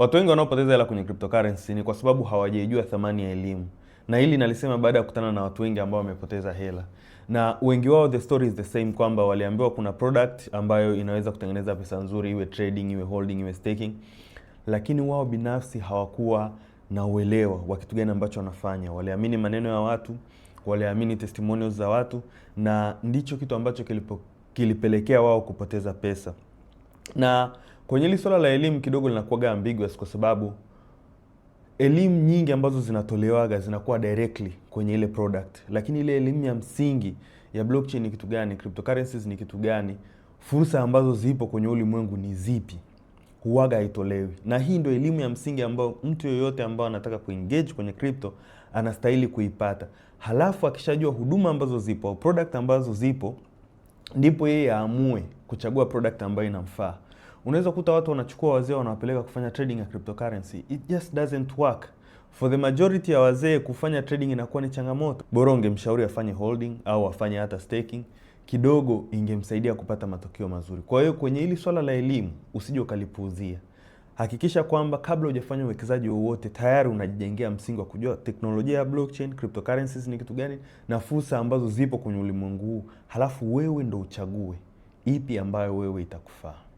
Watu wengi wanaopoteza hela kwenye cryptocurrency ni kwa sababu hawajajua thamani ya elimu. Na hili nalisema baada ya kukutana na watu wengi ambao wamepoteza hela. Na wengi wao the story is the same, kwamba waliambiwa kuna product ambayo inaweza kutengeneza pesa nzuri, iwe trading, iwe holding, iwe staking. Lakini wao binafsi hawakuwa na uelewa wa kitu gani ambacho wanafanya. Waliamini maneno ya watu, waliamini testimonials za watu, na ndicho kitu ambacho kilipelekea wao kupoteza pesa. Na kwenye hili swala la elimu kidogo linakuwa ambiguous, kwa sababu elimu nyingi ambazo zinatolewaga zinakuwa directly kwenye ile product, lakini ile elimu ya msingi ya blockchain ni kitu gani, cryptocurrencies ni kitu gani, fursa ambazo zipo kwenye ulimwengu ni zipi, huwaga haitolewi. Na hii ndio elimu ya msingi ambayo mtu yoyote ambao anataka kuengage kwenye crypto anastahili kuipata. Halafu akishajua huduma ambazo zipo au product ambazo zipo, ndipo yeye aamue kuchagua product ambayo inamfaa. Unaweza kuta watu wanachukua wazee wanawapeleka kufanya trading ya cryptocurrency. It just doesn't work. For the majority ya wazee kufanya trading inakuwa ni changamoto. Bora ungemshauri afanye holding au afanye hata staking, kidogo ingemsaidia kupata matokeo mazuri. Kwa hiyo kwenye hili swala la elimu usije ukalipuuzia. Hakikisha kwamba kabla hujafanya uwekezaji wowote tayari unajijengea msingi wa kujua teknolojia ya blockchain, cryptocurrencies ni kitu gani na fursa ambazo zipo kwenye ulimwengu huu. Halafu wewe ndo uchague ipi ambayo wewe itakufaa.